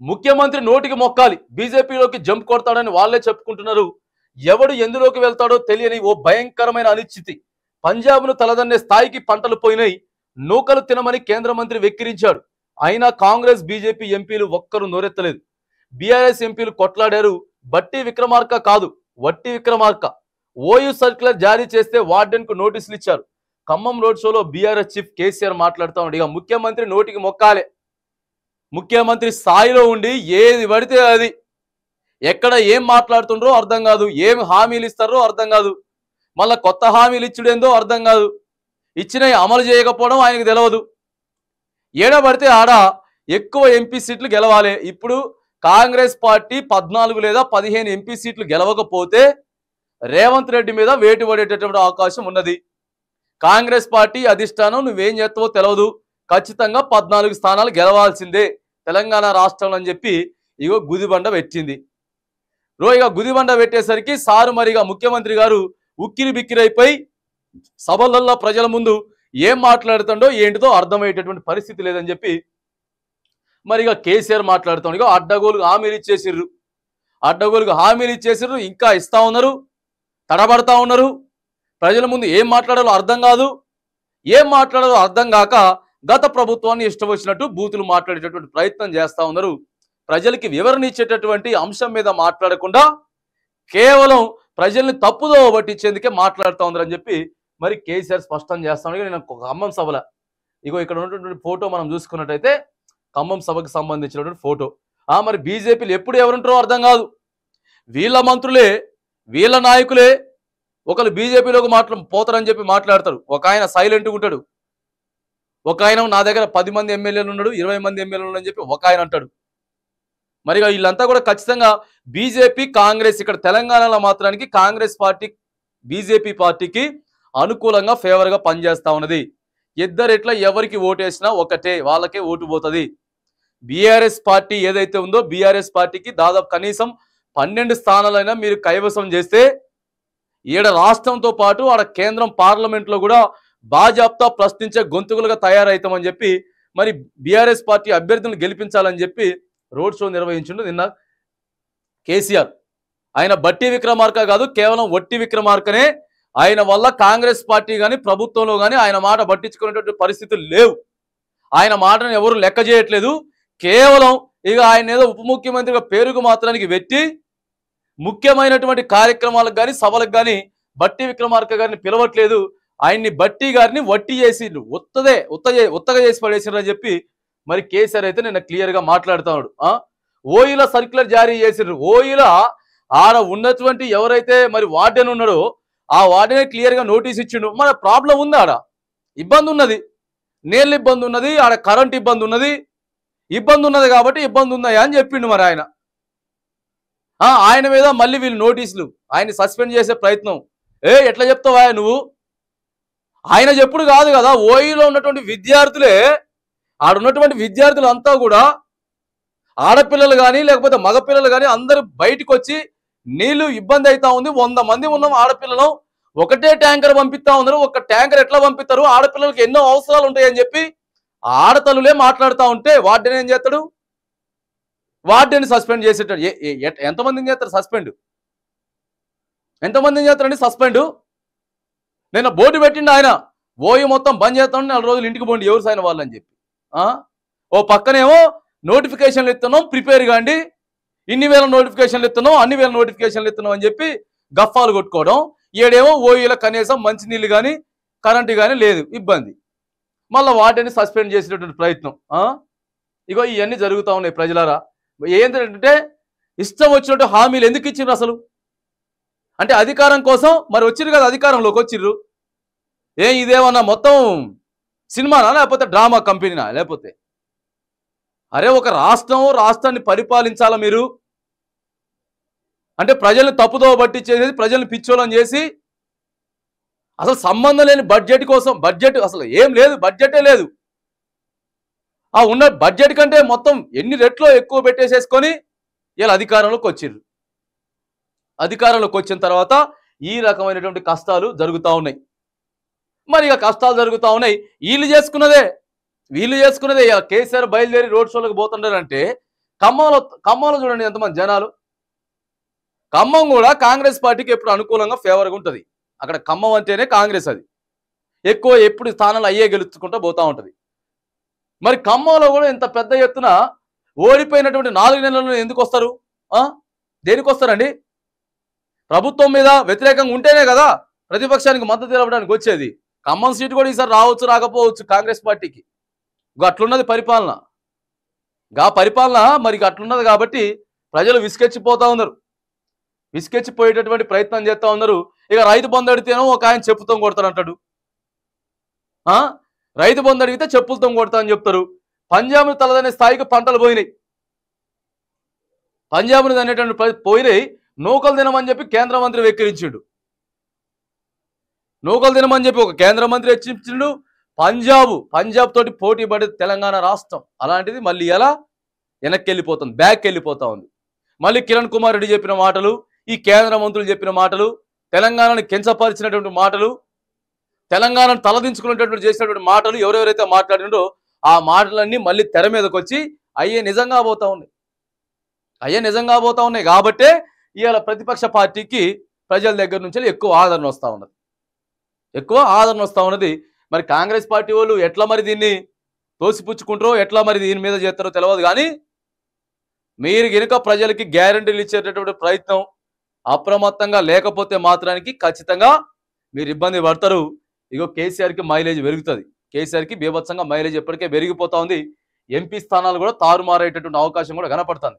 ముఖ్యమంత్రి నోటికి మొక్కాలి, బీజేపీలోకి జంప్ కొడతాడని వాళ్ళే చెప్పుకుంటున్నారు. ఎవడు ఎందులోకి వెళ్తాడో తెలియని ఓ భయంకరమైన అనిశ్చితి. పంజాబ్ను తలదన్నే స్థాయికి పంటలు పోయినాయి. నూకలు తినమని కేంద్ర మంత్రి వెక్కిరించాడు. అయినా కాంగ్రెస్ బీజేపీ ఎంపీలు ఒక్కరు నోరెత్తలేదు. బీఆర్ఎస్ ఎంపీలు కొట్లాడారు. బట్టి విక్రమార్క కాదు, వట్టి విక్రమార్క. ఓయూ సర్క్యులర్ జారీ చేస్తే వార్డెన్ కు నోటీసులు ఇచ్చారు. ఖమ్మం రోడ్ షోలో బీఆర్ఎస్ చీఫ్ కేసీఆర్ మాట్లాడుతూ ఉన్నాడు. ఇక ముఖ్యమంత్రి నోటికి మొక్కాలే. ముఖ్యమంత్రి స్థాయిలో ఉండి ఏది పడితే అది, ఎక్కడ ఏం మాట్లాడుతుండ్రో అర్థం కాదు, ఏం హామీలు ఇస్తారో అర్థం కాదు, మళ్ళా కొత్త హామీలు ఇచ్చుడేందో అర్థం కాదు, ఇచ్చినవి అమలు చేయకపోవడం ఆయనకు తెలియదు. ఏడబడితే ఆడ ఎక్కువ ఎంపీ సీట్లు గెలవాలి. ఇప్పుడు కాంగ్రెస్ పార్టీ 14 లేదా 15 ఎంపీ సీట్లు గెలవకపోతే రేవంత్ రెడ్డి మీద వేటు పడేటటువంటి అవకాశం ఉన్నది. కాంగ్రెస్ పార్టీ అధిష్టానం నువ్వేం చేస్తావో తెలియదు, ఖచ్చితంగా 14 స్థానాలు గెలవాల్సిందే తెలంగాణ రాష్ట్రంలో అని చెప్పి ఇగో గుదిబండ పెట్టింది. ఇక గుదిబండ పెట్టేసరికి సారు మరిగా ముఖ్యమంత్రి గారు ఉక్కిరి బిక్కిరైపోయి సభలల్లో ప్రజల ముందు ఏం మాట్లాడుతుండో ఏంటిదో అర్థమయ్యేటటువంటి పరిస్థితి లేదని చెప్పి మరిగా కేసీఆర్ మాట్లాడుతాడు. ఇక అడ్డగోలుగా హామీలు ఇచ్చేసిర్రు, ఇంకా ఇస్తా ఉన్నారు, తడబడతా ఉన్నారు. ప్రజల ముందు ఏం మాట్లాడాలో అర్థం కాదు, ఏం మాట్లాడాలో అర్థం కాక గత ప్రభుత్వాన్ని ఇష్టం వచ్చినట్టు బూతులు మాట్లాడేటటువంటి ప్రయత్నం చేస్తూ ఉన్నారు. ప్రజలకి వివరణ ఇచ్చేటటువంటి అంశం మీద మాట్లాడకుండా కేవలం ప్రజల్ని తప్పుదో పట్టించేందుకే మాట్లాడుతూ ఉన్నారని చెప్పి మరి కేసీఆర్ స్పష్టం చేస్తాను. నేను ఖమ్మం సభలో ఇగో ఇక్కడ ఉన్నటువంటి ఫోటో మనం చూసుకున్నట్టయితే ఖమ్మం సభకు సంబంధించినటువంటి ఫోటో. మరి బీజేపీలు ఎప్పుడు ఎవరుంటారో అర్థం కాదు. వీళ్ళ మంత్రులే, వీళ్ళ నాయకులే ఒకరు బీజేపీలోకి పోతారని చెప్పి మాట్లాడతారు. ఒక ఆయన సైలెంట్గా ఉంటాడు, ఒక ఆయన నా దగ్గర 10 మంది ఎమ్మెల్యేలు ఉన్నాడు, 20 మంది ఎమ్మెల్యేలు ఉన్నాడు అని చెప్పి ఒక ఆయన అంటాడు. మరి వీళ్ళంతా కూడా ఖచ్చితంగా బీజేపీ కాంగ్రెస్ ఇక్కడ తెలంగాణలో మాత్రానికి కాంగ్రెస్ పార్టీ బీజేపీ పార్టీకి అనుకూలంగా ఫేవర్గా పనిచేస్తా ఉన్నది. ఇద్దరెట్లా ఎవరికి ఓటేసినా ఒకటే, వాళ్ళకే ఓటు పోతుంది. బీఆర్ఎస్ పార్టీ ఏదైతే ఉందో బీఆర్ఎస్ పార్టీకి దాదాపు కనీసం 12 స్థానాలైనా మీరు కైవసం చేస్తే ఈడ రాష్ట్రంతో పాటు ఆడ కేంద్రం పార్లమెంట్లో కూడా బాజాప్తా ప్రశ్నించే గొంతుకులుగా తయారవుతామని చెప్పి మరి బీఆర్ఎస్ పార్టీ అభ్యర్థులను గెలిపించాలని చెప్పి రోడ్ షో నిర్వహించిండు నిన్న కేసీఆర్. ఆయన బట్టి విక్రమార్క కాదు, కేవలం వట్టి విక్రమార్కనే. ఆయన వల్ల కాంగ్రెస్ పార్టీ కానీ ప్రభుత్వంలో కానీ ఆయన మాట పట్టించుకునేటువంటి పరిస్థితులు లేవు. ఆయన మాటను ఎవరు లెక్క చేయట్లేదు. కేవలం ఇక ఆయన ఏదో ఉప ముఖ్యమంత్రిగా పేరుకు మాత్రానికి పెట్టి ముఖ్యమైనటువంటి కార్యక్రమాలకు కానీ సభలకు కానీ బట్టి విక్రమార్క గారిని పిలవట్లేదు. ఆయన్ని బట్టి గారిని వట్టి చేసిండ్రు, ఉత్తగా చేసి పడేసిండ్రు అని చెప్పి మరి కేసీఆర్ అయితే నిన్న క్లియర్గా మాట్లాడుతున్నాడు. ఓయూల సర్క్యులర్ జారీ చేసిండ్రు. ఓయూల ఆడ ఉన్నటువంటి ఎవరైతే మరి వార్డెన్ ఉన్నాడో ఆ వార్డెనే క్లియర్గా నోటీస్ ఇచ్చిండు. మన ప్రాబ్లం ఉంది, ఆడ ఇబ్బంది ఉన్నది, నీళ్ళ ఇబ్బంది ఉన్నది, ఆడ కరెంట్ ఇబ్బంది ఉన్నది కాబట్టి ఇబ్బంది ఉందా అని చెప్పిండు. మరి ఆయన మీద మళ్ళీ వీళ్ళు నోటీసులు, ఆయన్ని సస్పెండ్ చేసే ప్రయత్నం. ఎట్లా చెప్తావా నువ్వు? ఆయన చెప్పుడు కాదు కదా, ఓయూలో ఉన్నటువంటి విద్యార్థులే, ఆడున్నటువంటి విద్యార్థులు అంతా కూడా ఆడపిల్లలు కానీ లేకపోతే మగపిల్లలు కానీ అందరూ బయటకు వచ్చి నీళ్లు ఇబ్బంది అవుతా ఉంది, 100 మంది ఉన్నాం ఆడపిల్లలు, ఒకటే ట్యాంకర్ పంపిస్తా ఉన్నారు. ఒక ట్యాంకర్ ఎట్లా పంపిస్తారు? ఆడపిల్లలకి ఎన్నో అవసరాలు ఉంటాయని చెప్పి ఆడతలులే మాట్లాడుతూ ఉంటే వార్డెన్ ఏం చేస్తాడు? వార్డెన్ సస్పెండ్ చేసేటాడు. ఎంతమందిని చేస్తారు సస్పెండ్? ఎంతమందిని చేస్తారండి సస్పెండ్? నిన్న బోర్డు పెట్టిండు ఆయన, ఓయూ మొత్తం బంద్ చేస్తాను, 4 రోజులు ఇంటికి పోండి ఎవరు సైన వాళ్ళు అని చెప్పి. ఓ పక్కనేమో నోటిఫికేషన్లు ఇస్తున్నాం, ప్రిపేర్ కాండి, ఇన్ని వేల నోటిఫికేషన్లు ఇస్తున్నాం, అన్ని వేల నోటిఫికేషన్లు ఇస్తున్నాం అని చెప్పి గఫాలు కొట్టుకోవడం. ఏడేమో ఓయూల కనీసం మంచినీళ్ళు కానీ కరెంటు కానీ లేదు, ఇబ్బంది. మళ్ళీ వాటిని సస్పెండ్ చేసేటటువంటి ప్రయత్నం. ఇగో ఇవన్నీ జరుగుతూ ఉన్నాయి ప్రజలారా. ఏంటంటే ఇష్టం వచ్చినట్టు హామీలు ఎందుకు ఇచ్చిర్రు అసలు? అంటే అధికారం కోసం మరి వచ్చిర్రు కదా, అధికారంలోకి వచ్చిర్రు. ఇదేమన్నా మొత్తం సినిమానా లేకపోతే డ్రామా కంపెనీనా? లేకపోతే అరే ఒక రాష్ట్రాన్ని పరిపాలించాలా మీరు అంటే ప్రజల్ని తప్పుదో పట్టించేసి ప్రజల్ని పిచ్చోళ్ళని చేసి అసలు సంబంధం లేని బడ్జెట్ కోసం, బడ్జెట్ అసలు ఏం లేదు, బడ్జెటే లేదు. ఉన్న బడ్జెట్ కంటే మొత్తం ఎన్ని రెట్లో ఎక్కువ పెట్టేసేసుకొని ఇలా అధికారంలోకి వచ్చిర్రు. అధికారంలోకి వచ్చిన తర్వాత ఈ రకమైనటువంటి కష్టాలు జరుగుతూ ఉన్నాయి. మరి ఇక కష్టాలు జరుగుతూ ఉన్నాయి, వీళ్ళు చేసుకున్నదే. కేసీఆర్ బయలుదేరి రోడ్ షోలకు పోతుండారంటే ఖమ్మంలో ఖమ్మంలో చూడండి ఎంతమంది జనాలు. ఖమ్మం కూడా కాంగ్రెస్ పార్టీకి ఎప్పుడు అనుకూలంగా ఫేవర్గా ఉంటుంది. అక్కడ ఖమ్మం అంటేనే కాంగ్రెస్, అది ఎక్కువ ఎప్పుడు స్థానాలు అయ్యే గెలుచుకుంటూ పోతా ఉంటుంది. మరి ఖమ్మంలో కూడా ఇంత పెద్ద ఎత్తున ఓడిపోయినటువంటి 4 నెలల్లో ఎందుకు వస్తారు? దేనికి వస్తారండి? ప్రభుత్వం మీద వ్యతిరేకంగా ఉంటేనే కదా ప్రతిపక్షానికి మద్దతు తెలపడానికి వచ్చేది. ఖమ్మం సీటు కూడా ఈసారి రావచ్చు రాకపోవచ్చు కాంగ్రెస్ పార్టీకి. అట్లున్నది పరిపాలన. పరిపాలన మరి అట్లున్నది కాబట్టి ప్రజలు విసుకెచ్చిపోతా ఉన్నారు. విసుకెచ్చిపోయేటటువంటి ప్రయత్నం చేస్తూ ఉన్నారు. ఇక రైతు బంధు అడిగితేనో ఒక ఆయన చెప్పుతో కొడతారంటాడు. రైతు బంధు అడిగితే చెప్పులతో కొడతా అని చెప్తారు. పంజాబ్ను తలదనే స్థాయికి పంటలు పోయినాయి. పంజాబ్ను అనేటువంటి పోయినాయి. నూకలు తినమని చెప్పి కేంద్ర మంత్రి వెక్కిరించిండు. నూకలు తినమని చెప్పి ఒక కేంద్ర మంత్రి హెచ్చరించిండు. పంజాబ్ తోటి పోటీ పడే తెలంగాణ రాష్ట్రం అలాంటిది మళ్ళీ ఎలా వెనక్కి వెళ్ళిపోతుంది, బ్యాక్ వెళ్ళిపోతా ఉంది. మళ్ళీ కిరణ్ కుమార్ రెడ్డి చెప్పిన మాటలు, ఈ కేంద్ర మంత్రులు చెప్పిన మాటలు, తెలంగాణను కించపరిచినటువంటి మాటలు, తెలంగాణను తలదించుకునేటటువంటి చేసినటువంటి మాటలు, ఎవరెవరైతే మాట్లాడినో ఆ మాటలన్నీ మళ్ళీ తెర మీదకి వచ్చి అయ్యే నిజంగా పోతా ఉన్నాయి. కాబట్టే ఇవాళ ప్రతిపక్ష పార్టీకి ప్రజల దగ్గర నుంచి ఎక్కువ ఆదరణ వస్తూ ఉన్నది. మరి కాంగ్రెస్ పార్టీ వాళ్ళు ఎట్లా మరి దీన్ని తోసిపుచ్చుకుంటారో, ఎట్లా మరి దీని మీద చేస్తారో తెలియదు. కానీ మీరు గనుక ప్రజలకి గ్యారంటీలు ఇచ్చేటటువంటి ప్రయత్నం అప్రమత్తంగా లేకపోతే మాత్రానికి ఖచ్చితంగా మీరు ఇబ్బంది పడతారు. ఇగో కేసీఆర్కి మైలేజ్ పెరుగుతుంది. కేసీఆర్కి బీభత్సంగా మైలేజ్ ఎప్పటికే పెరిగిపోతా ఉంది. ఎంపీ స్థానాలు కూడా తారుమారేటటువంటి అవకాశం కూడా కనపడుతుంది.